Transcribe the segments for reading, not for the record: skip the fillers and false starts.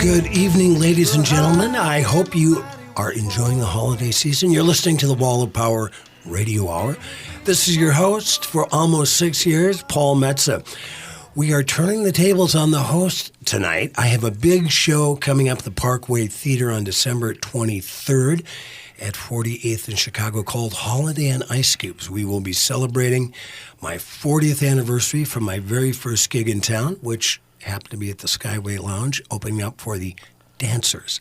Good evening, ladies and gentlemen. I hope you are enjoying the holiday season. You're listening to the Wall of Power Radio Hour. This is your host for almost 6 years, Paul Metza. We are turning the tables on the host tonight. I have a big show coming up at the Parkway Theater on December 23rd at 48th in Chicago called Holiday on Ice Cubes. We will be celebrating my 40th anniversary from my very first gig in town, which happened to be at the Skyway Lounge, opening up for the dancers.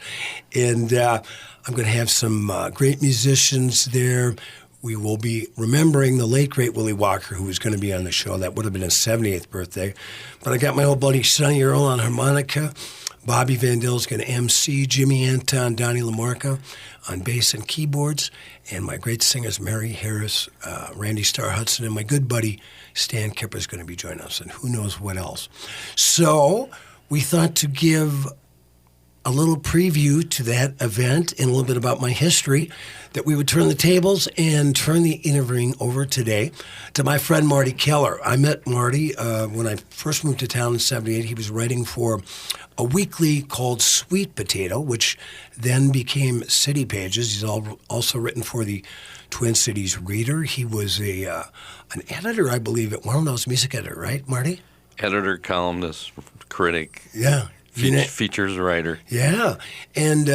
And I'm going to have some great musicians there. We will be remembering the late, great Willie Walker, who was going to be on the show. That would have been his 78th birthday. But I got my old buddy Sonny Earl on harmonica. Bobby Vandell's going to MC. Jimmy Anton, Donnie LaMarca on bass and keyboards. And my great singers, Mary Harris, Randy Starr Hudson, and my good buddy Stan Kipper is going to be joining us, and who knows what else. So we thought to give a little preview to that event and a little bit about my history, that we would turn the tables and turn the interviewing over today to my friend Marty Keller. I met Marty when I first moved to town in 78. He was writing for a weekly called Sweet Potato, which then became City Pages. He's also written for the Twin Cities Reader. He was an editor, I believe, at Warner Mills, music editor, right, Marty? Editor, columnist, critic. Yeah. Features writer. Yeah. And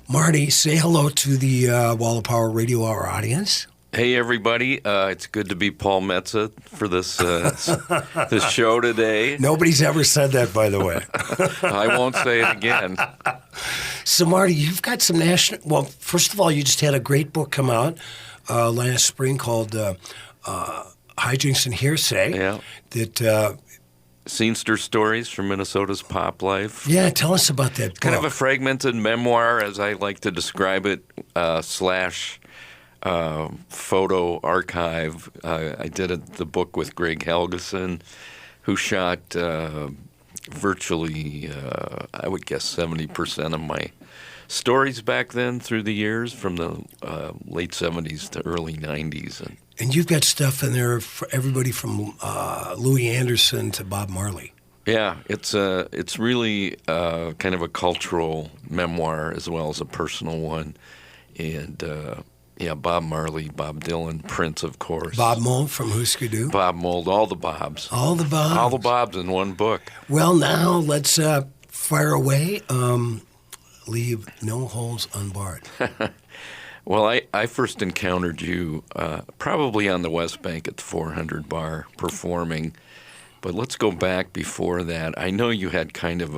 Marty, say hello to the Wall of Power Radio Hour audience. Hey, everybody. It's good to be Paul Metza for this this show today. Nobody's ever said that, by the way. I won't say it again. So, Marty, you've got some national... Well, first of all, you just had a great book come out last spring called Hijinks and Hearsay. Yeah. That... Scenester Stories from Minnesota's Pop Life. Yeah, tell us about that book. Kind of a fragmented memoir, as I like to describe it, slash photo archive. I did the book with Greg Helgeson, who shot virtually, I would guess, 70% of my stories back then through the years, from the late 70s to early 90s. And you've got stuff in there for everybody from Louis Anderson to Bob Marley. Yeah, it's really kind of a cultural memoir as well as a personal one. And, Bob Marley, Bob Dylan, Prince, of course. Bob Mould from Husker Du. Bob Mould, all the Bobs. All the Bobs. All the Bobs in one book. Well, now let's fire away. Leave no holes unbarred. Well, I first encountered you probably on the West Bank at the 400 Bar performing, but let's go back before that. I know you had kind of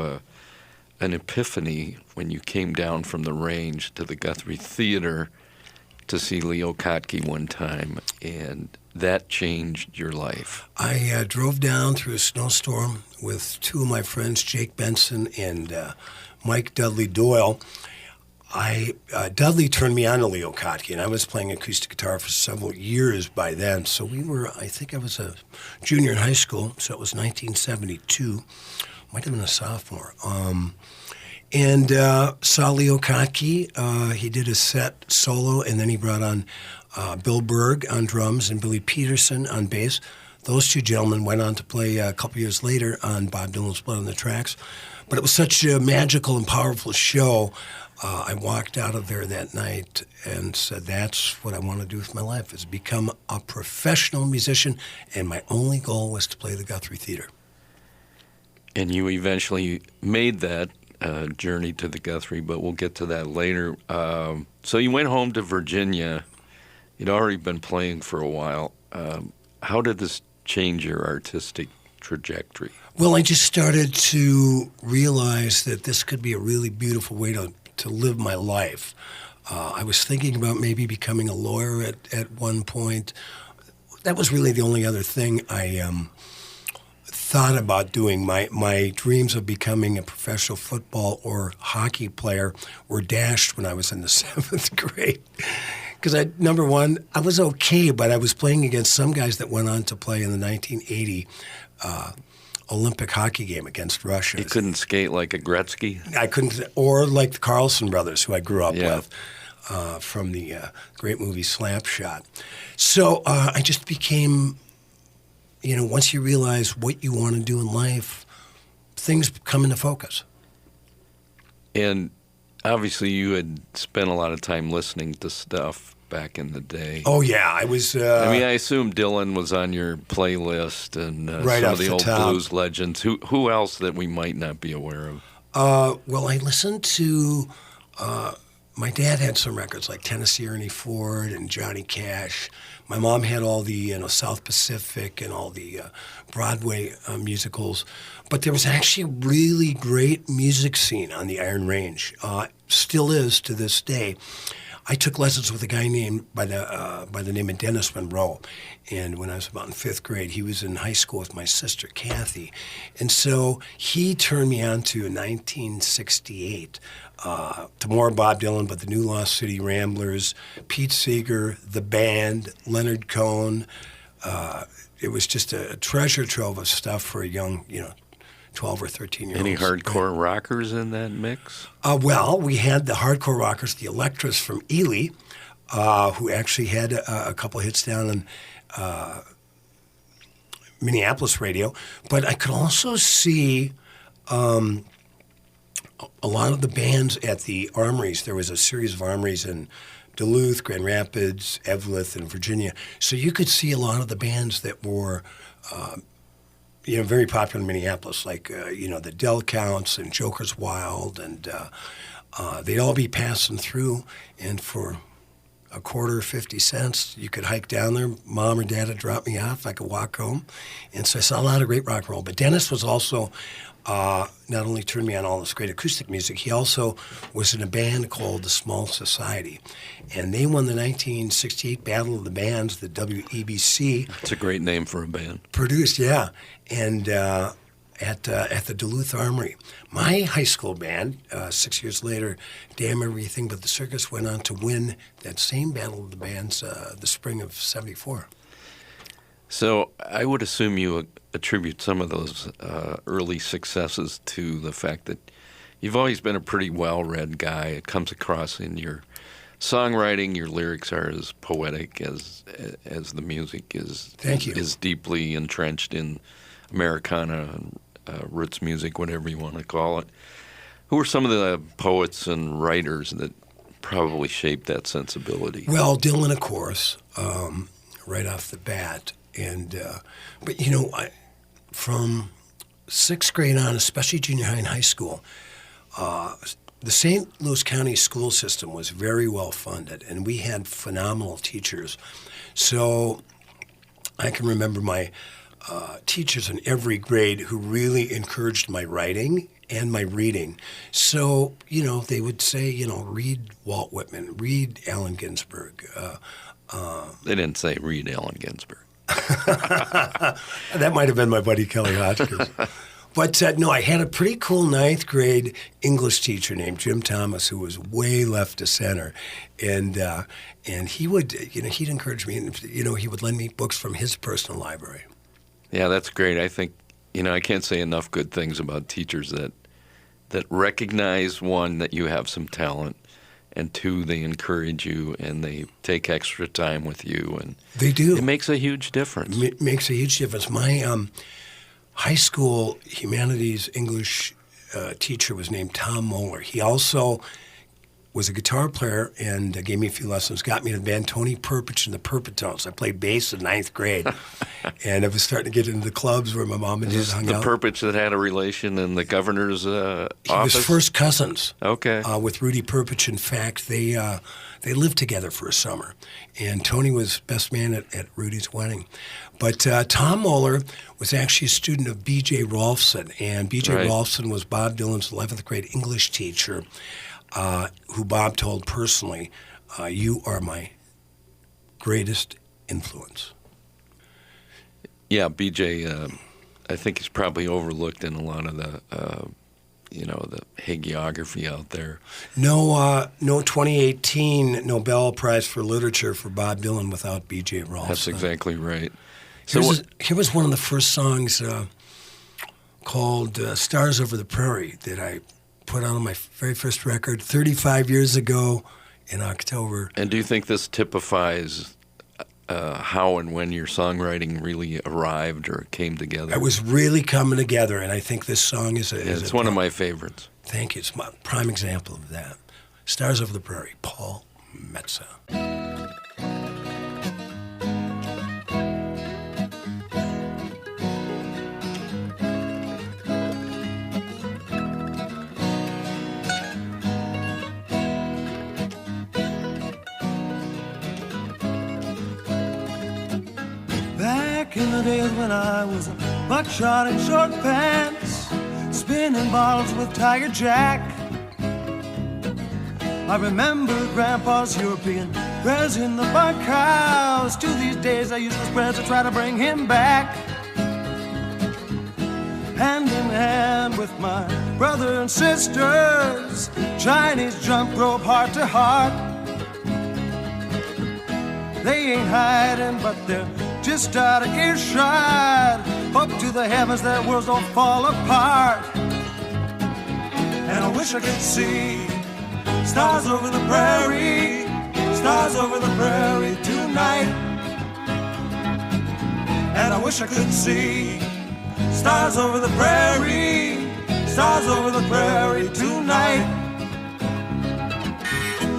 an epiphany when you came down from the range to the Guthrie Theater to see Leo Kottke one time, and that changed your life. I drove down through a snowstorm with two of my friends, Jake Benson and Mike Dudley Doyle. Dudley turned me on to Leo Kottke, and I was playing acoustic guitar for several years by then. So I think I was a junior in high school, so it was 1972. Might have been a sophomore. And saw Leo Kottke. He did a set solo, and then he brought on Bill Berg on drums and Billy Peterson on bass. Those two gentlemen went on to play a couple years later on Bob Dylan's Blood on the Tracks. But it was such a magical and powerful show. I walked out of there that night and said, that's what I want to do with my life, is become a professional musician. And my only goal was to play the Guthrie Theater. And you eventually made that journey to the Guthrie, but we'll get to that later. So you went home to Virginia. You'd already been playing for a while. How did this change your artistic trajectory? Well, I just started to realize that this could be a really beautiful way to live my life. I was thinking about maybe becoming a lawyer at one point. That was really the only other thing I thought about doing. My dreams of becoming a professional football or hockey player were dashed when I was in the 7th grade. Because number one, I was okay, but I was playing against some guys that went on to play in the 1980 Olympic hockey game against Russia. You couldn't skate like a Gretzky? I couldn't, or like the Carlson brothers, who I grew up with from the great movie Slapshot. So I just became, once you realize what you want to do in life, things come into focus. And obviously you had spent a lot of time listening to stuff back in the day. Oh, yeah. I was... I mean, I assume Dylan was on your playlist and right some off of the the old top. blues legends. Who else that we might not be aware of? Well, I listened to... my dad had some records like Tennessee Ernie Ford and Johnny Cash. My mom had all the South Pacific and all the Broadway musicals. But there was actually a really great music scene on the Iron Range. Still is to this day. I took lessons with a guy named by the name of Dennis Monroe, and when I was about in 5th grade, he was in high school with my sister Kathy, and so he turned me on to 1968 to more Bob Dylan, but the New Lost City Ramblers, Pete Seeger, the band, Leonard Cohen. It was just a treasure trove of stuff for a young, 12 or 13-year-olds. Any hardcore rockers in that mix? Well, we had the hardcore rockers, the Electras from Ely, who actually had a couple hits down on Minneapolis radio. But I could also see a lot of the bands at the armories. There was a series of armories in Duluth, Grand Rapids, Eveleth, and Virginia. So you could see a lot of the bands that were very popular in Minneapolis, like, the Del Counts and Joker's Wild, and they'd all be passing through, and for a quarter, 50 cents, you could hike down there. Mom or Dad would drop me off. I could walk home. And so I saw a lot of great rock and roll. But Dennis was also, not only turned me on all this great acoustic music, he also was in a band called the Small Society. And they won the 1968 Battle of the Bands, the WEBC. It's a great name for a band. Produced, yeah. And at the Duluth Armory. My high school band, 6 years later, Damn Everything But the Circus, went on to win that same Battle of the Bands the spring of '74. So I would assume you attribute some of those early successes to the fact that you've always been a pretty well-read guy. It comes across in your songwriting. Your lyrics are as poetic as the music is. Thank you. Is deeply entrenched in Americana and roots music, whatever you want to call it. Who are some of the poets and writers that probably shaped that sensibility? Well, Dylan, of course, right off the bat. And but from 6th grade on, especially junior high and high school, the St. Louis County school system was very well funded, and we had phenomenal teachers. So I can remember my teachers in every grade who really encouraged my writing and my reading. So, they would say, read Walt Whitman, read Allen Ginsberg. They didn't say read Allen Ginsberg. That might have been my buddy Kelly Hotchkiss. But no, I had a pretty cool 9th grade English teacher named Jim Thomas who was way left to center. And he would, he'd encourage me, and, he would lend me books from his personal library. Yeah, that's great. I think, I can't say enough good things about teachers that recognize, one, that you have some talent, and two, they encourage you and they take extra time with you. And they do. It makes a huge difference. It makes a huge difference. My high school humanities English teacher was named Tom Moeller. He also was a guitar player and gave me a few lessons, got me to the band Tony Perpich and the Perpetones. I played bass in 9th grade, and I was starting to get into the clubs where my mom and dad hung out. The Perpich that had a relation in the governor's office? He was first cousins. Okay. With Rudy Perpich. In fact, they lived together for a summer, and Tony was best man at Rudy's wedding. But Tom Moeller was actually a student of B.J. Rolfson, and B.J. Right. Rolfson was Bob Dylan's 11th grade English teacher, who Bob told personally, you are my greatest influence. Yeah, BJ, I think he's probably overlooked in a lot of the, the hagiography out there. No 2018 Nobel Prize for Literature for Bob Dylan without B.J. Rolfson. That's exactly right. So Here was one of the first songs called Stars Over the Prairie that I put out on my very first record 35 years ago in October. And do you think this typifies how and when your songwriting really arrived or came together. It was really coming together, and I think this song is It's one of my favorites. Thank you. It's my prime example of that. Stars Over the Prairie, Paul Metsa. Back in the days when I was a buckshot in short pants, spinning bottles with Tiger Jack, I remember Grandpa's European prayers in the bunkhouse. To these days I use those prayers to try to bring him back. Hand in hand with my brother and sisters, Chinese jump rope heart to heart. They ain't hiding, but they're just out of earshot. Hope to the heavens that worlds don't fall apart. And I wish I could see stars over the prairie, stars over the prairie tonight. And I wish I could see stars over the prairie, stars over the prairie tonight.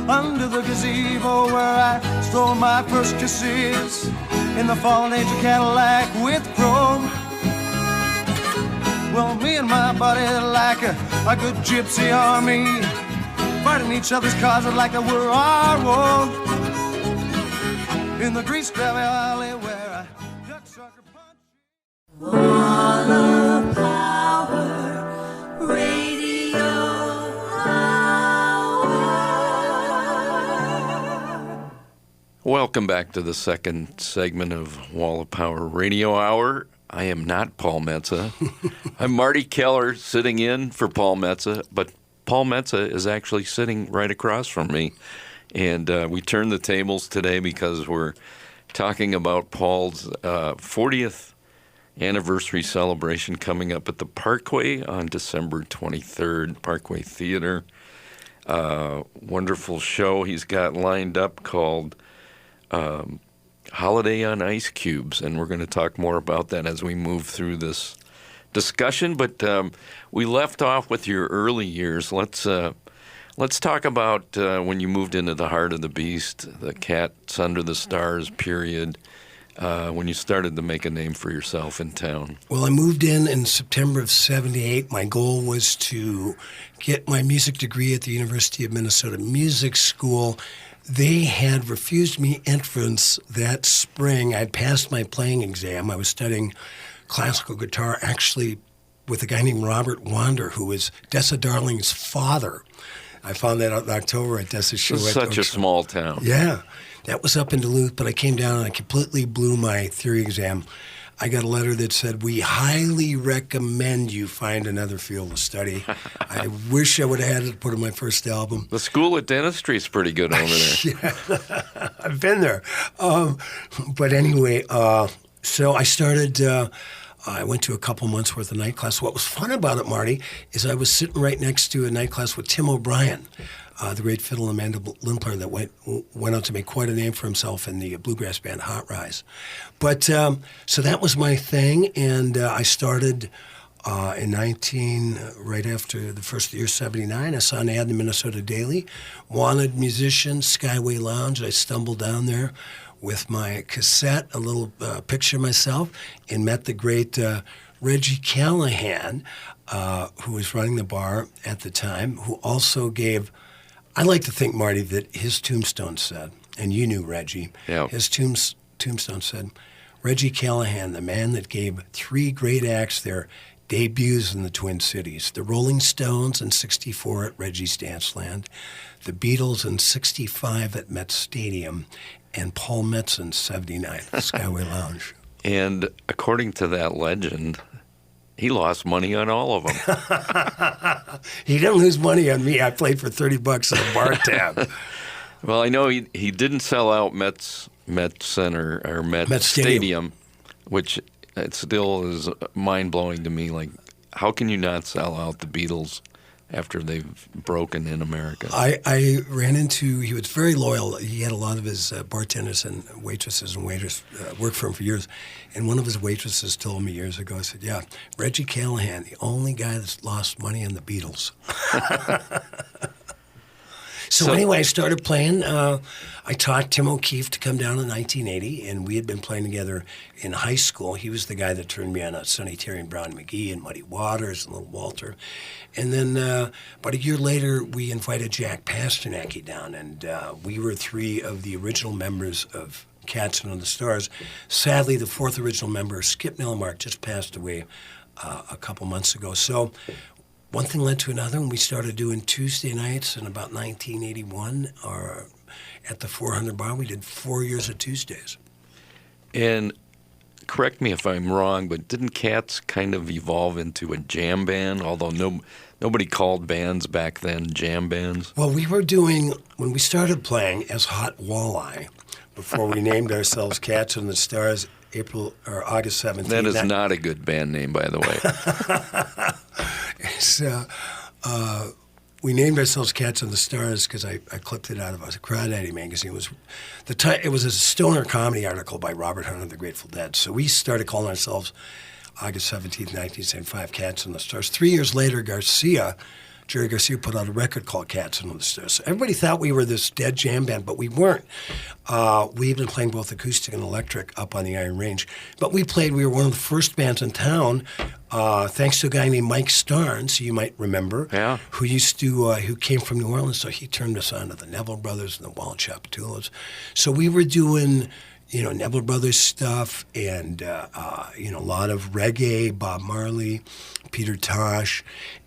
Under the gazebo where I stole my first kisses, in the fallen age of Cadillac with chrome. Well, me and my buddy like a good gypsy army, fighting each other's causes like they were our own. In the grease trap alley where I duck sucker punch. Wall of Power Radio Hour. Welcome back to the second segment of Wall of Power Radio Hour. I am not Paul Metsa. I'm Marty Keller sitting in for Paul Metsa, but Paul Metsa is actually sitting right across from me. And we turned the tables today because we're talking about Paul's 40th anniversary celebration coming up at the Parkway on December 23rd, Parkway Theater. Wonderful show he's got lined up called Holiday on Ice Cubes, and we're going to talk more about that as we move through this discussion. But we left off with your early years. Let's talk about when you moved into the heart of the beast, the Cats Under the Stars period, when you started to make a name for yourself in town. Well, I moved in September of '78. My goal was to get my music degree at the University of Minnesota Music School. They had refused me entrance that spring. I'd passed my playing exam. I was studying classical guitar, actually with a guy named Robert Wander, who was Dessa Darling's father. I found that out in October at Dessa's show. It's such a small town. Yeah. That was up in Duluth, but I came down and I completely blew my theory exam. I got a letter that said, "We highly recommend you find another field of study." I wish I would have had it to put in my first album. The School of Dentistry is pretty good over there. Yeah, I've been there. But anyway, so I started, I went to a couple months worth of night class. What was fun about it, Marty, is I was sitting right next to a night class with Tim O'Brien, the great fiddle and mandolin player that went on to make quite a name for himself in the bluegrass band Hot Rise. But so that was my thing, and I started in right after the first year, '79. I saw an ad in the Minnesota Daily, wanted musicians, Skyway Lounge. I stumbled down there with my cassette, a little picture of myself, and met the great Reggie Callahan, who was running the bar at the time, who also gave, I like to think, Marty, that his tombstone said, and you knew Reggie, his tombstone said, "Reggie Callahan, the man that gave three great acts their debuts in the Twin Cities, the Rolling Stones in '64 at Reggie's Danceland, the Beatles in '65 at Met Stadium, and Paul Metsa in '79 at Skyway Lounge." And according to that legend, he lost money on all of them. He didn't lose money on me. I played for $30 at a bar tab. Well, I know he didn't sell out Met Center or Met Stadium, which it still is mind-blowing to me. Like, how can you not sell out the Beatles after they've broken in America? I ran into, he was very loyal. He had a lot of his bartenders and waitresses and waiters worked for him for years. And one of his waitresses told me years ago, I said, yeah, Reggie Callahan, the only guy that's lost money on the Beatles. So anyway, I started playing. I taught Tim O'Keefe to come down in 1980, and we had been playing together in high school. He was the guy that turned me on to Sonny Terry and Brown McGee and Muddy Waters and Little Walter. And then about a year later, we invited Jack Pasternacki down, and we were three of the original members of Cats Under the Stars. Sadly, the fourth original member, Skip Nelamark, just passed away a couple months ago. So one thing led to another, and we started doing Tuesday nights in about 1981 at the 400 Bar. We did 4 years of Tuesdays. And correct me if I'm wrong, but didn't Cats kind of evolve into a jam band, although nobody called bands back then jam bands? Well, we were doing, when we started playing as Hot Walleye, before we named ourselves Cats Under the Stars, August 17th. That is not a good band name, by the way. So, we named ourselves Cats on the Stars because I clipped it out of a Crawdaddy magazine. It was a stoner comedy article by Robert Hunt of the Grateful Dead. So we started calling ourselves August 17th, 1975, Cats on the Stars. 3 years later, Jerry Garcia put out a record called Cats Under the Stars. So everybody thought we were this dead jam band, but we weren't. We had been playing both acoustic and electric up on the Iron Range. But we were one of the first bands in town, thanks to a guy named Mike Starnes, who you might remember, who came from New Orleans. So he turned us on to the Neville Brothers and the Wild Chapatulas. So we were doing, Neville Brothers stuff and, a lot of reggae, Bob Marley, Peter Tosh,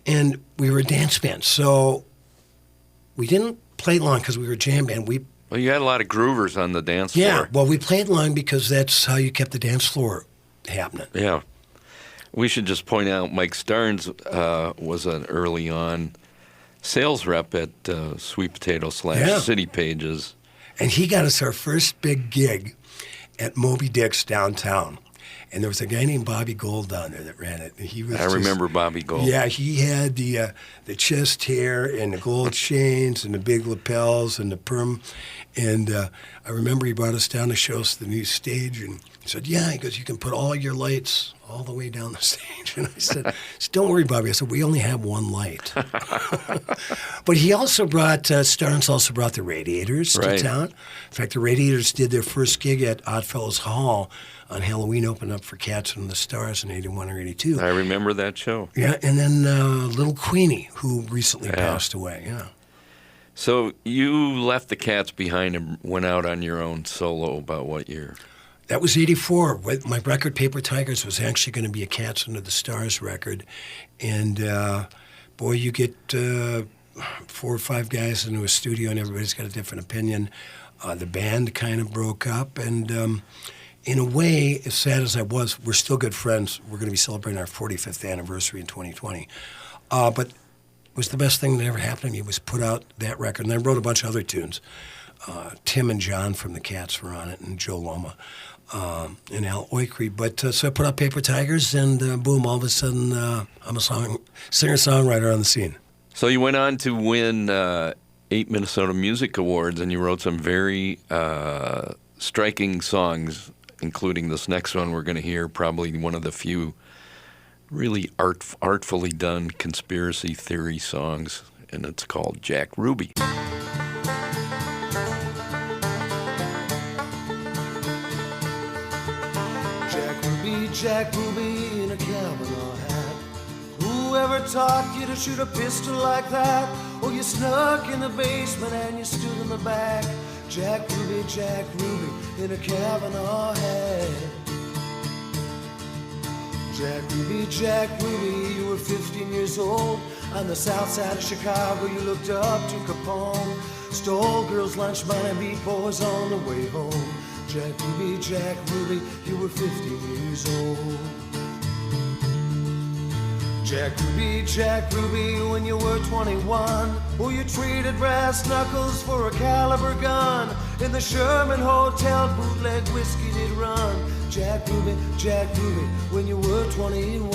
and we were a dance band. So we didn't play long because we were a jam band. Well, you had a lot of groovers on the dance floor. Yeah, well, we played long because that's how you kept the dance floor happening. Yeah. We should just point out Mike Starnes was an early on sales rep at Sweet Potato / City Pages. And he got us our first big gig at Moby Dick's downtown. And there was a guy named Bobby Gold down there that ran it. And he was remember Bobby Gold. Yeah, he had the chest hair and the gold chains and the big lapels and the perm. And I remember he brought us down to show us the new stage. And he said, he goes, you can put all your lights all the way down the stage. And I said, don't worry, Bobby. I said, we only have one light. But he also Starnes also brought the Radiators to town. In fact, the Radiators did their first gig at Oddfellows Hall on Halloween, opened up for Cats Under the Stars in 81 or 82. I remember that show. Yeah, and then Little Queenie, who recently passed away, So you left the Cats behind and went out on your own solo about what year? That was 84. My record, Paper Tigers, was actually going to be a Cats Under the Stars record. And, boy, you get 4 or 5 guys into a studio and everybody's got a different opinion. The band kind of broke up. And in a way, as sad as I was, we're still good friends. We're going to be celebrating our 45th anniversary in 2020. But it was the best thing that ever happened to me was put out that record. And I wrote a bunch of other tunes. Tim and John from the Cats were on it, and Joe Loma. And Al Oikri. But so I put out Paper Tigers, and boom, all of a sudden, I'm a singer-songwriter on the scene. So you went on to win 8 Minnesota Music Awards, and you wrote some very striking songs, including this next one we're going to hear, probably one of the few really artfully done conspiracy theory songs, and it's called Jack Ruby. Jack Ruby in a Kavanaugh hat. Whoever taught you to shoot a pistol like that? Oh, you snuck in the basement and you stood in the back. Jack Ruby in a Kavanaugh hat. Jack Ruby, you were 15 years old. On the south side of Chicago, you looked up to Capone. Stole girls' lunch money and beat boys on the way home. Jack Ruby, you were 15 years old. Jack Ruby, when you were 21, oh, you traded brass knuckles for a caliber gun. In the Sherman Hotel, bootleg whiskey did run. Jack Ruby, when you were 21.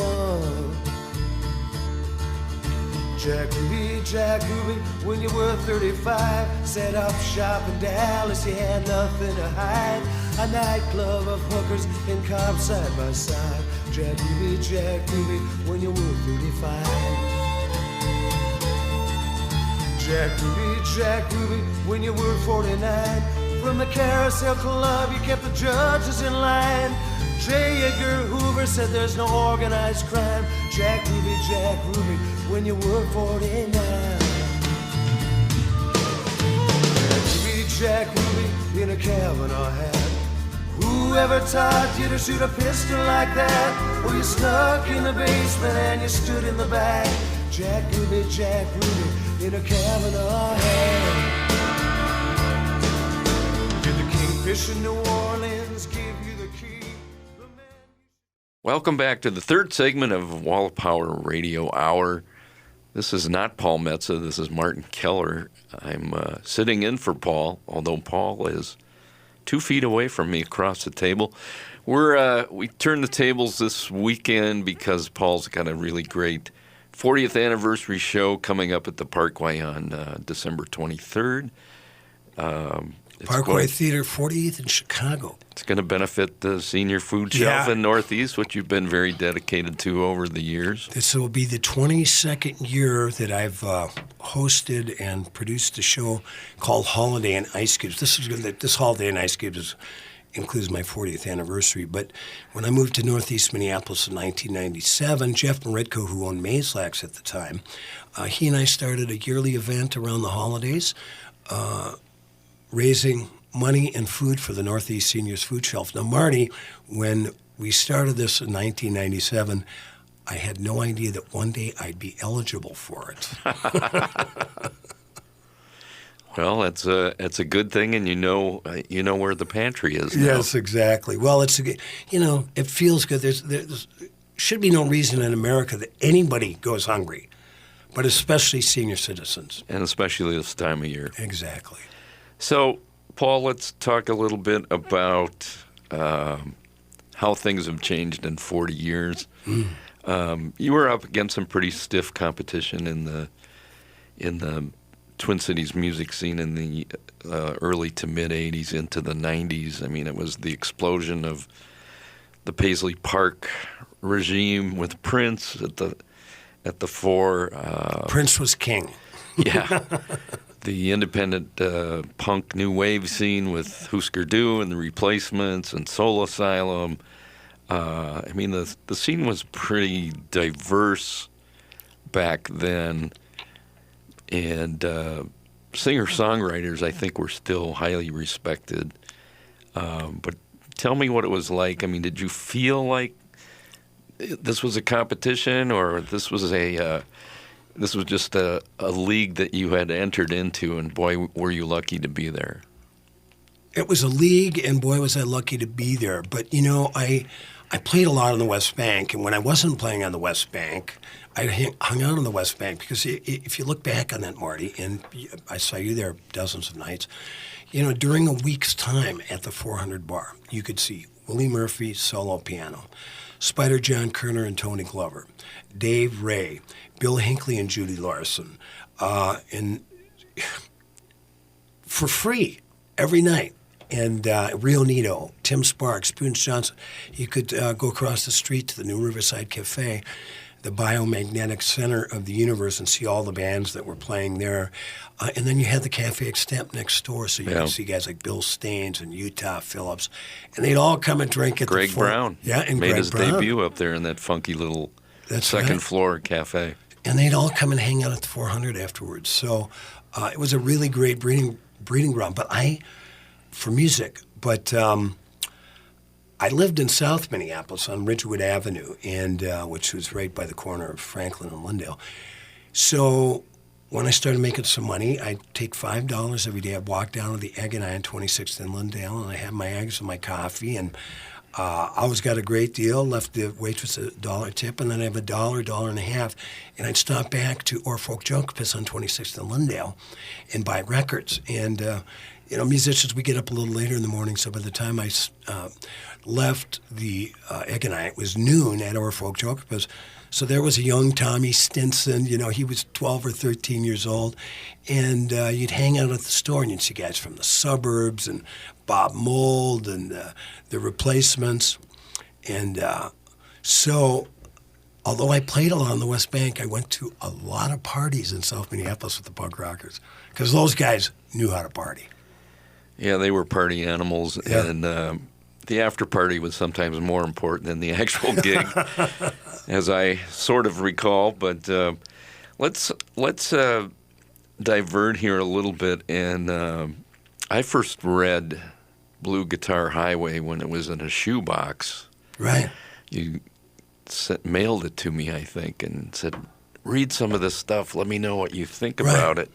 Jack Ruby, when you were 35, set up shop in Dallas, you had nothing to hide. A nightclub of hookers and cops side by side. Jack Ruby, when you were 35. Jack Ruby, when you were 49. From the Carousel Club, you kept the judges in line. J. Edgar Hoover said there's no organized crime. Jack Ruby, when you were 49. Jack Ruby in a Kavanaugh hat. Whoever taught you to shoot a pistol like that? Well, you snuck in the basement and you stood in the back. Jack Ruby in a Kavanaugh hat. Did the Kingfish in New Orleans give you the key? Welcome back to the third segment of Wall of Power Radio Hour. This is not Paul Metsa. This is Martin Keller. I'm sitting in for Paul, although Paul is 2 feet away from me across the table. We turned the tables this weekend because Paul's got a really great 40th anniversary show coming up at the Parkway on December 23rd. Parkway Theater, 40th in Chicago. It's going to benefit the Senior Food Shelf in Northeast, which you've been very dedicated to over the years. This will be the 22nd year that I've hosted and produced a show called Holiday and Ice Cubes. This Holiday and Ice Cubes includes my 40th anniversary. But when I moved to Northeast Minneapolis in 1997, Jeff Moretko, who owned Mazlax at the time, he and I started a yearly event around the holidays, raising money and food for the Northeast Seniors Food Shelf. Now, Marty, when we started this in 1997, I had no idea that one day I'd be eligible for it. Well, it's a good thing, and you know where the pantry is now. Yes, exactly. Well, it feels good. There should be no reason in America that anybody goes hungry, but especially senior citizens. And especially this time of year. Exactly. So, Paul, let's talk a little bit about how things have changed in 40 years. You were up against some pretty stiff competition in the Twin Cities music scene in the early to mid 80s into the 90s. I mean, it was the explosion of the Paisley Park regime with Prince at the fore. Prince was king. Yeah. The independent punk new wave scene with Husker Du and the Replacements and Soul Asylum. I mean, the scene was pretty diverse back then, and singer-songwriters, I think, were still highly respected. But tell me what it was like. I mean, did you feel like this was a competition, or this was just a league that you had entered into, and boy, were you lucky to be there? It was a league, and boy, was I lucky to be there. But, I played a lot on the West Bank, and when I wasn't playing on the West Bank, I hung out on the West Bank, because if you look back on that, Marty, and I saw you there dozens of nights, during a week's time at the 400 Bar, you could see Willie Murphy, solo piano, Spider John Kerner and Tony Glover, Dave Ray, Bill Hinckley and Judy Larson, and for free every night. And Rio Nito, Tim Sparks, Spoons Johnson. You could go across the street to the New Riverside Cafe, the biomagnetic center of the universe, and see all the bands that were playing there. And then you had the Cafe Extemp next door, so you could see guys like Bill Staines and Utah Phillips. And they'd all come and drink at Greg the Brown. Yeah, and made Greg his Brown. debut up there in that funky little second floor cafe. And they'd all come and hang out at the 400 afterwards. So it was a really great breeding ground. For music. But I lived in South Minneapolis on Ridgewood Avenue, and which was right by the corner of Franklin and Lindale. So when I started making some money, I'd take $5 every day. I'd walk down to the Egg and I on 26th and Lindale, and I had my eggs and my coffee, and I always got a great deal, left the waitress $1 tip, and then I have $1.50, and I'd stop back to Orfolk Junkerpiss on 26th and Lindale and buy records. And musicians, we get up a little later in the morning, so by the time I left the Egg and I, it was noon at Orfolk Junkerpiss. So there was a young Tommy Stinson. He was 12 or 13 years old. And you'd hang out at the store and you'd see guys from the Suburbs and Bob Mould and the Replacements. And so although I played a lot on the West Bank, I went to a lot of parties in South Minneapolis with the punk rockers because those guys knew how to party. Yeah, they were party animals, Yeah. and the after party was sometimes more important than the actual gig, as I sort of recall. But let's divert here a little bit. And I first read Blue Guitar Highway when it was in a shoebox. Right. You mailed it to me, I think, and said, read some of this stuff. Let me know what you think about it.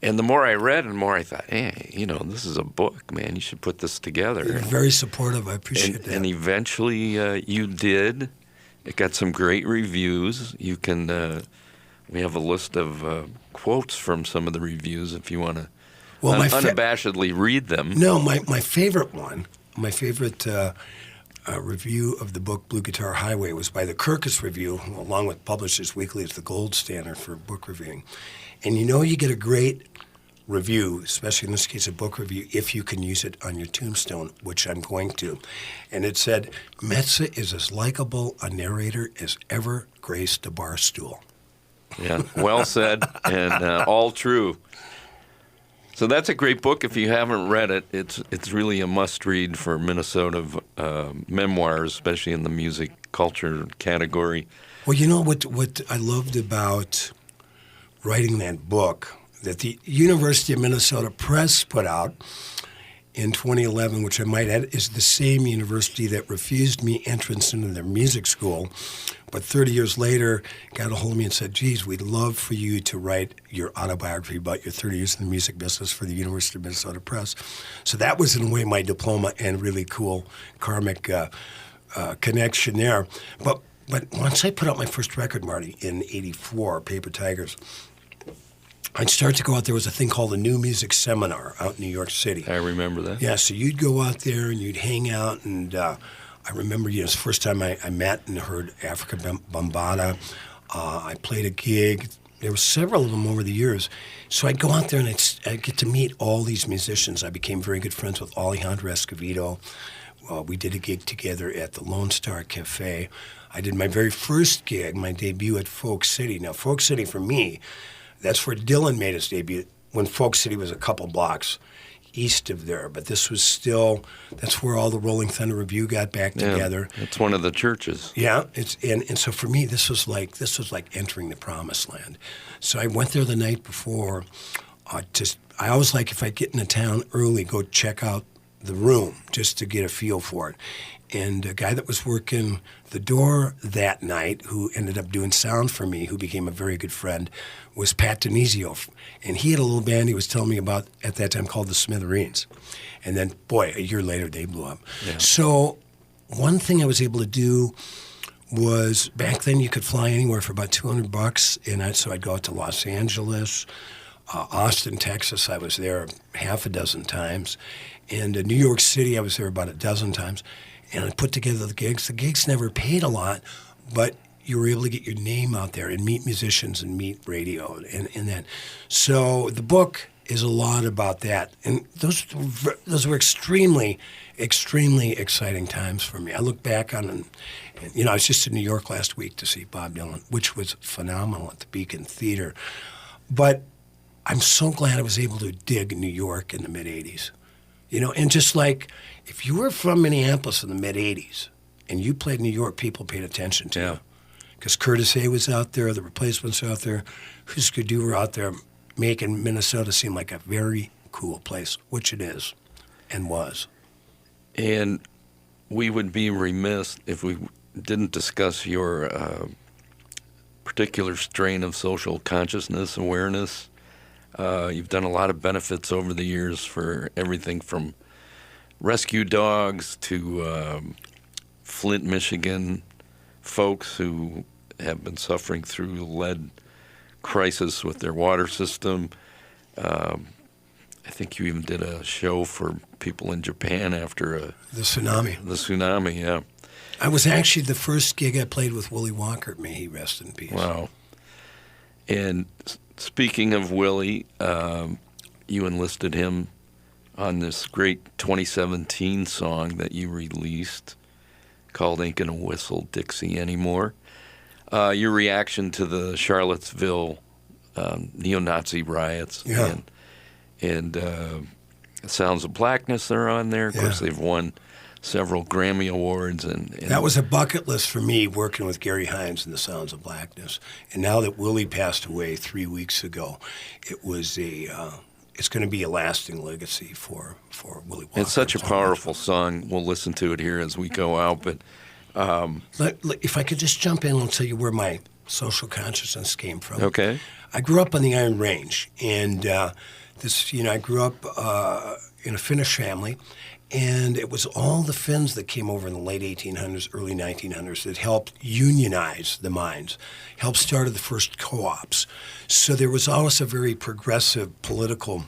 And the more I read, the more I thought, hey, this is a book, man. You should put this together. You're very supportive. I appreciate that. And eventually you did. It got some great reviews. You can, we have a list of quotes from some of the reviews if you want to unabashedly read them. No, my favorite one, my favorite review of the book Blue Guitar Highway was by the Kirkus Review, who, along with Publishers Weekly, is the gold standard for book reviewing. And you get a great review, especially in this case a book review, if you can use it on your tombstone, which I'm going to. And it said, Metsa is as likable a narrator as ever graced a bar stool. Yeah, well said, and all true. So that's a great book. If you haven't read it, it's really a must-read for Minnesota memoirs, especially in the music culture category. Well, what I loved about writing that book that the University of Minnesota Press put out in 2011, which I might add is the same university that refused me entrance into their music school, but 30 years later got a hold of me and said, geez, we'd love for you to write your autobiography about your 30 years in the music business for the University of Minnesota Press. So that was, in a way, my diploma and really cool karmic connection there. But once I put out my first record, Marty, in '84, Paper Tigers, I'd start to go out. There was a thing called the New Music Seminar out in New York City. I remember that. Yeah, so you'd go out there and you'd hang out. And I remember, it's the first time I met and heard Africa Bambaataa. I played a gig. There were several of them over the years. So I'd go out there and I'd get to meet all these musicians. I became very good friends with Alejandro Escovedo. We did a gig together at the Lone Star Cafe. I did my very first gig, my debut at Folk City. Now, Folk City for me, that's where Dylan made his debut, when Folk City was a couple blocks east of there. But this was still, that's where all the Rolling Thunder Review got back together. It's one of the churches. Yeah, and so for me, this was like entering the promised land. So I went there the night before. I always like, if I get into town early, go check out the room just to get a feel for it. And a guy that was working the door that night, who ended up doing sound for me, who became a very good friend, was Pat Denizio. And he had a little band he was telling me about at that time called the Smithereens. And then, boy, a year later, they blew up. Yeah. So one thing I was able to do was, back then you could fly anywhere for about $200. And so I'd go out to Los Angeles, Austin, Texas. I was there half a dozen times. And New York City, I was there about a dozen times. And I put together the gigs. The gigs never paid a lot, but you were able to get your name out there and meet musicians and meet radio and that. So the book is a lot about that. And those were extremely, extremely exciting times for me. I look back on them. I was just in New York last week to see Bob Dylan, which was phenomenal at the Beacon Theater. But I'm so glad I was able to dig New York in the mid-'80s. And just like, if you were from Minneapolis in the mid-'80s and you played New York, people paid attention to you. Because Curtis Hay was out there, the Replacements were out there, Husker Du were out there, making Minnesota seem like a very cool place, which it is and was. And we would be remiss if we didn't discuss your particular strain of social consciousness awareness. You've done a lot of benefits over the years for everything from rescue dogs to Flint, Michigan folks who have been suffering through the lead crisis with their water system. I think you even did a show for people in Japan after the tsunami. The tsunami, yeah. I was actually the first gig I played with Willie Walker. May he rest in peace. Wow. And speaking of Willie, you enlisted him on this great 2017 song that you released called Ain't Gonna Whistle Dixie Anymore. Your reaction to the Charlottesville neo-Nazi riots and Sounds of Blackness are on there. Of course, they've won several Grammy Awards. And that was a bucket list for me, working with Gary Hines and the Sounds of Blackness. And now that Willie passed away 3 weeks ago, it was it's going to be a lasting legacy for Willie Walker. It's such a powerful song. We'll listen to it here as we go out. But if I could just jump in, I'll tell you where my social consciousness came from. Okay. I grew up on the Iron Range, and I grew up in a Finnish family, and it was all the Finns that came over in the late 1800s, early 1900s that helped unionize the mines, helped started the first co-ops. So there was always a very progressive political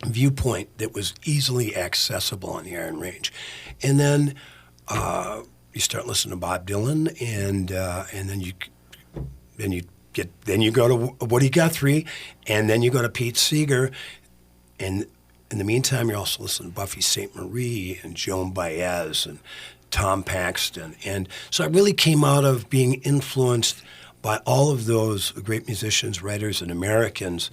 viewpoint that was easily accessible on the Iron Range. And then you start listening to Bob Dylan, and then you go to Woody Guthrie, and then you go to Pete Seeger, and in the meantime, you're also listening to Buffy St. Marie and Joan Baez and Tom Paxton. And so I really came out of being influenced by all of those great musicians, writers, and Americans.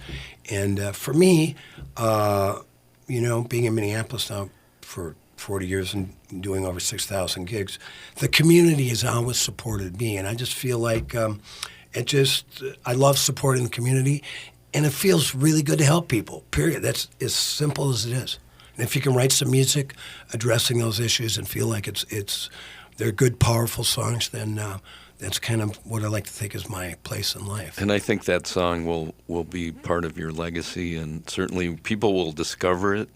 And for me, being in Minneapolis now for 40 years and doing over 6,000 gigs, the community has always supported me. And I just feel like I love supporting the community. And it feels really good to help people, period. That's as simple as it is. And if you can write some music addressing those issues and feel like they're good, powerful songs, then that's kind of what I like to think is my place in life. And I think that song will be part of your legacy, and certainly people will discover it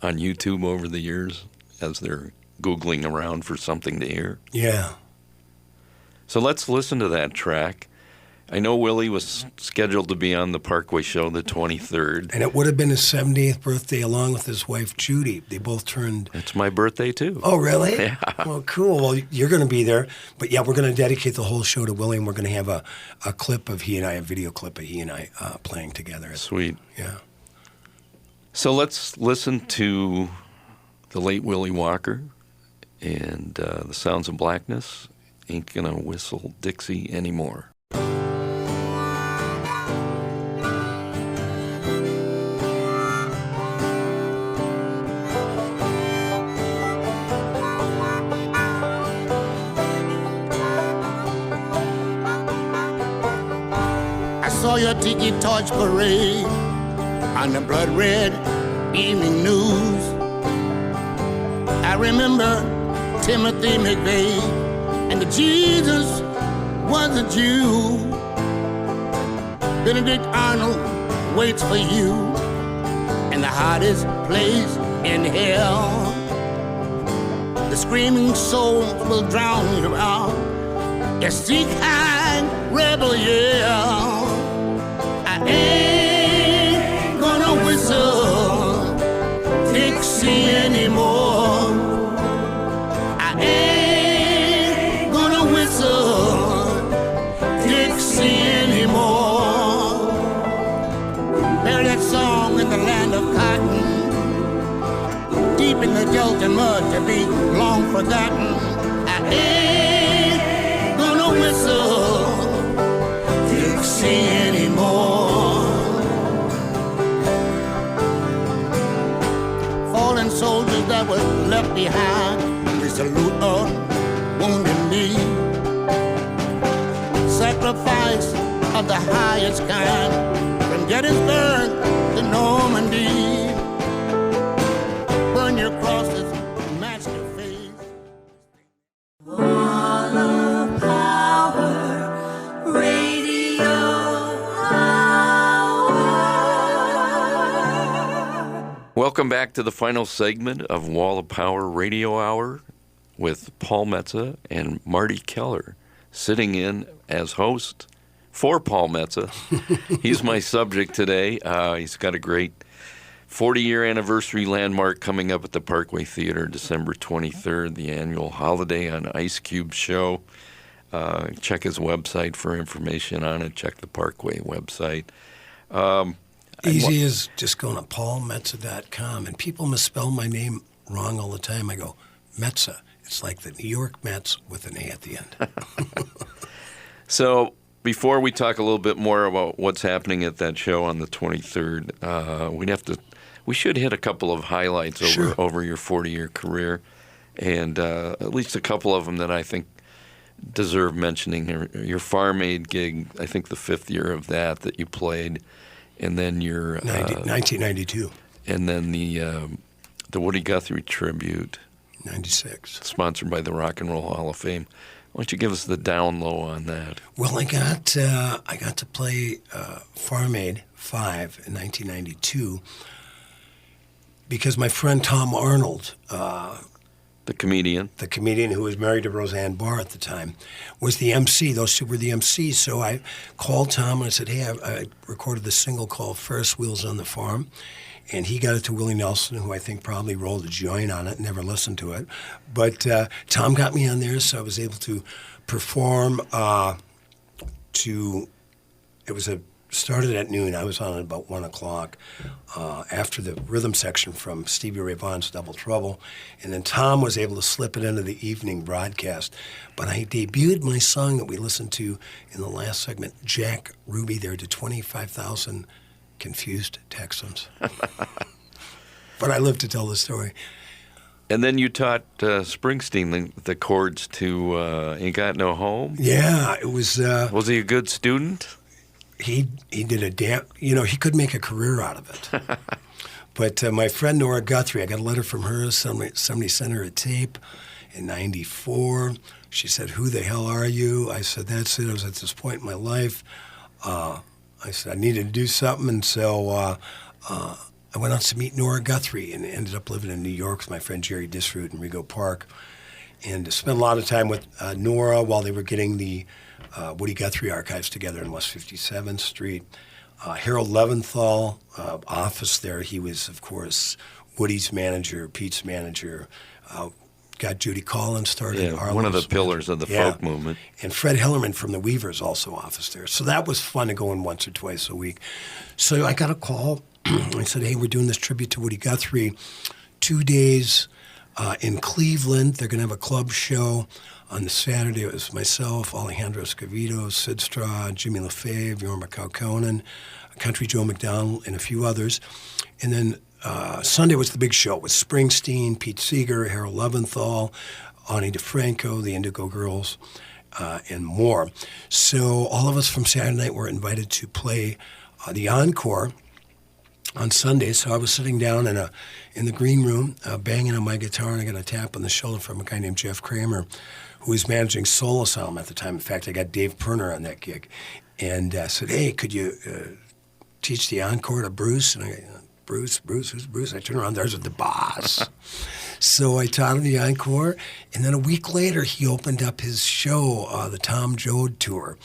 on YouTube over the years as they're Googling around for something to hear. Yeah. So let's listen to that track. I know Willie was scheduled to be on the Parkway Show the 23rd. And it would have been his 70th birthday along with his wife, Judy. They both turned... It's my birthday, too. Oh, really? Yeah. Well, cool. Well, you're going to be there. But, yeah, we're going to dedicate the whole show to Willie, and we're going to have a clip of he and I, a video clip of he and I playing together. Sweet. Yeah. So let's listen to the late Willie Walker and the Sounds of Blackness. Ain't Gonna Whistle Dixie Anymore. Saw your tiki torch parade on the blood red evening news. I remember Timothy McVeigh and the Jesus was a Jew. Benedict Arnold waits for you in the hottest place in hell. The screaming souls will drown you out. You seek high rebel yell. I ain't gonna whistle Dixie anymore. I ain't gonna whistle Dixie anymore. Hear that song in the land of cotton, deep in the Delta mud to be long forgotten. I ain't gonna whistle Dixie anymore. Fallen soldiers that were left behind, we salute a wounded knee. Sacrifice of the highest kind, from Gettysburg to Normandy. Burn your crosses, match your face. Wall of Power Radio Hour. Welcome back to the final segment of Wall of Power Radio Hour with Paul Metsa and Marty Keller sitting in as host for Paul Metsa. He's my subject today. He's got a great 40-year anniversary landmark coming up at the Parkway Theater, December 23rd, the annual Holiday on Ice Cube show. Check his website for information on it. Check the Parkway website. Easy as just going to paulmetza.com. And people misspell my name wrong all the time. I go, Metza. It's like the New York Mets with an A at the end. So before we talk a little bit more about what's happening at that show on the 23rd, we should hit a couple of highlights over your 40-year career, and at least a couple of them that I think deserve mentioning. Your Farm Aid gig, I think the 5th year of that you played, and then your 1992. And then the Woody Guthrie tribute, 96, sponsored by the Rock and Roll Hall of Fame. Why don't you give us the down low on that? Well, I got to play Farm Aid 5 in 1992 because my friend Tom Arnold, the comedian who was married to Roseanne Barr at the time, was the MC. Those two were the MCs. So I called Tom and I said, hey, I recorded this single called Ferris Wheels on the Farm. And he got it to Willie Nelson, who I think probably rolled a joint on it, never listened to it. But Tom got me on there, so I was able to perform started at noon. I was on at about 1 o'clock after the rhythm section from Stevie Ray Vaughan's Double Trouble. And then Tom was able to slip it into the evening broadcast. But I debuted my song that we listened to in the last segment, Jack Ruby, there to 25,000 confused Texans. But I live to tell the story. And then you taught Springsteen the chords to Ain't Got No Home? Yeah, it was... was he a good student? He did he could make a career out of it. But my friend Nora Guthrie, I got a letter from her. Somebody sent her a tape in 94. She said, who the hell are you? I said, that's it. I was at this point in my life. I said, I needed to do something, and so I went out to meet Nora Guthrie and ended up living in New York with my friend Jerry Disroot in Rego Park, and spent a lot of time with Nora while they were getting the Woody Guthrie archives together in West 57th Street. Harold Leventhal, office there, he was, of course, Woody's manager, Pete's manager, got Judy Collins started. Yeah, one of the pillars of the folk movement. And Fred Hillerman from the Weavers also office there. So that was fun to go in once or twice a week. So I got a call. I said, hey, we're doing this tribute to Woody Guthrie. 2 days in Cleveland. They're going to have a club show on the Saturday. It was myself, Alejandro Escovedo, Sid Straw, Jimmy LaFave, Jorma Kaukonen, Country Joe McDonald, and a few others. And then Sunday was the big show with Springsteen, Pete Seeger, Harold Leventhal, Ani DeFranco, the Indigo Girls, and more. So all of us from Saturday night were invited to play the encore on Sunday. So I was sitting down in the green room, banging on my guitar, and I got a tap on the shoulder from a guy named Jeff Kramer, who was managing Soul Asylum at the time. In fact, I got Dave Perner on that gig, and said, hey, could you teach the encore to Bruce? And I Bruce, who's Bruce? I turned around, there's the boss. So I taught him the encore, and then a week later, he opened up his show, the Tom Joad Tour,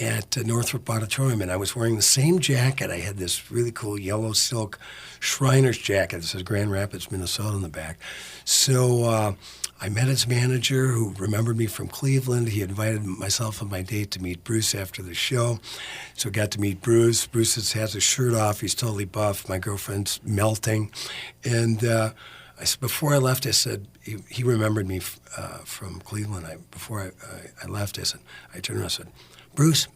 at Northrop Auditorium, and I was wearing the same jacket. I had this really cool yellow silk Shriners jacket that says Grand Rapids, Minnesota on the back. So I met his manager, who remembered me from Cleveland. He invited myself and my date to meet Bruce after the show. So I got to meet Bruce. Bruce has his shirt off. He's totally buff. My girlfriend's melting. And before I left, I said, he remembered me from Cleveland. Before I left, I turned around and said, Bruce,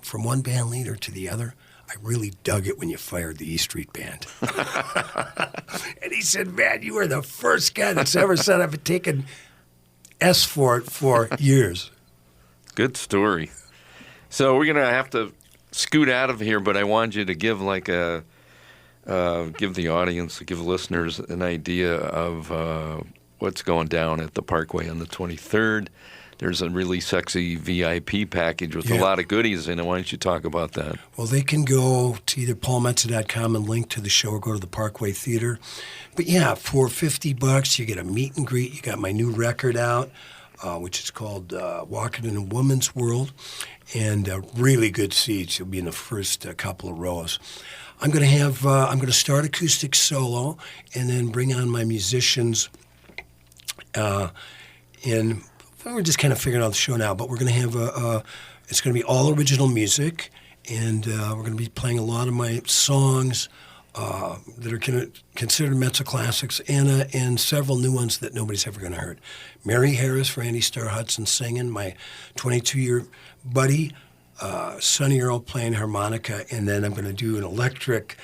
from one band leader to the other, I really dug it when you fired the E Street Band. And he said, man, you were the first guy that's ever said I've taken S for it for years. Good story. So we're going to have to scoot out of here, but I wanted you to give give the audience, give listeners an idea of what's going down at the Parkway on the 23rd. There's a really sexy VIP package with a lot of goodies in it. Why don't you talk about that? Well, they can go to either paulmetza.com and link to the show or go to the Parkway Theater. But yeah, for $50, you get a meet and greet. You got my new record out. which is called Walking in a Woman's World, and really good seats. You'll be in the first couple of rows. I'm going to start acoustic solo and then bring on my musicians. We're just kind of figuring out the show now, but we're going to have it's going to be all original music, and we're going to be playing a lot of my songs that are considered Mezzo classics, and several new ones that nobody's ever going to hear. Mary Harris, Randy Starr Hudson singing, my 22-year buddy, Sonny Earl playing harmonica, and then I'm going to do an electric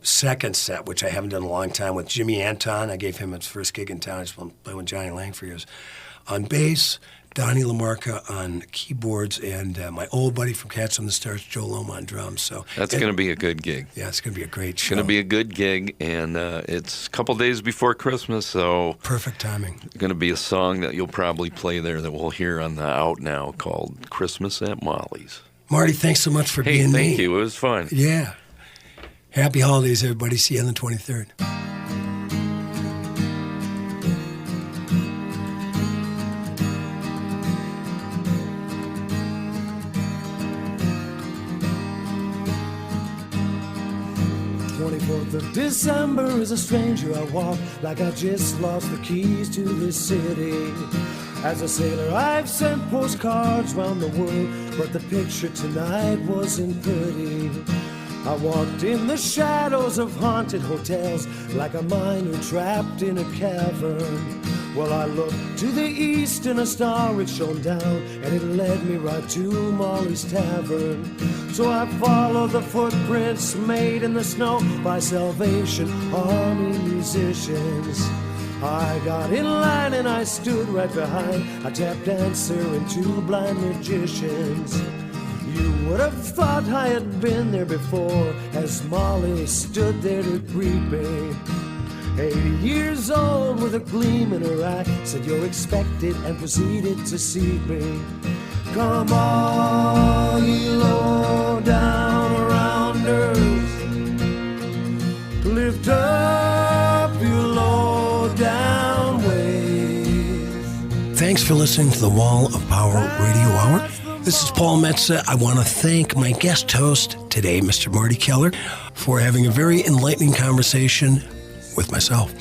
second set, which I haven't done in a long time, with Jimmy Anton. I gave him his first gig in town. He's been playing with Johnny Lang for years. On bass, Donnie LaMarca on keyboards, and my old buddy from Cats on the Stars, Joe Loma on drums. So that's going to be a good gig. Yeah, it's going to be a great show. It's going to be a good gig, and it's a couple days before Christmas, so perfect timing. Going to be a song that you'll probably play there that we'll hear on the Out Now called "Christmas at Molly's." Marty, thanks so much for being Thank you. It was fun. Yeah. Happy holidays, everybody. See you on the 23rd. Of December is a stranger I walk like I just lost the keys to this city. As a sailor I've sent postcards round the world, but the picture tonight wasn't pretty. I walked in the shadows of haunted hotels like a miner trapped in a cavern. Well, I looked to the east and a star it shone down, and it led me right to Molly's Tavern. So I followed the footprints made in the snow by Salvation Army musicians. I got in line and I stood right behind a tap dancer and two blind magicians. You would have thought I had been there before as Molly stood there to greet me. 80 years old with a gleam in her eye, said you're expected and proceeded to seat me. Come on, ye low down rounders, lift up your low down ways. Thanks for listening to the Wall of Power Radio Hour. This is Paul Metsa. I want to thank my guest host today, Mr. Marty Keller, for having a very enlightening conversation with myself.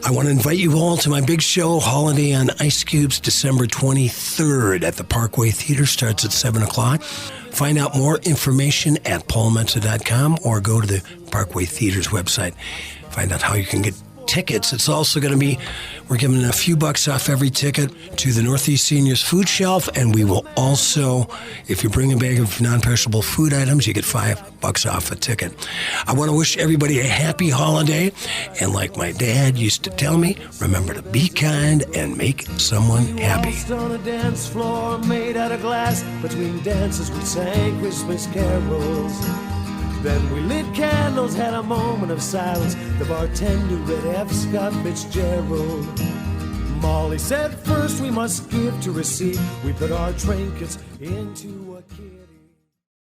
I want to invite you all to my big show, Holiday on Ice Cubes, December 23rd at the Parkway Theater. Starts at 7 o'clock. Find out more information at paulmetsa.com or go to the Parkway Theater's website. Find out how you can get tickets. It's also going to be, we're giving a few bucks off every ticket to the Northeast Seniors Food Shelf, and we will also, if you bring a bag of non-perishable food items, you get $5 off a ticket. I want to wish everybody a happy holiday, and like my dad used to tell me, remember to be kind and make someone happy. On a dance floor made out of glass, between dances we sang Christmas carols. Then we lit candles, had a moment of silence. The bartender read F. Scott Fitzgerald. Molly said first we must give to receive. We put our trinkets into a kid.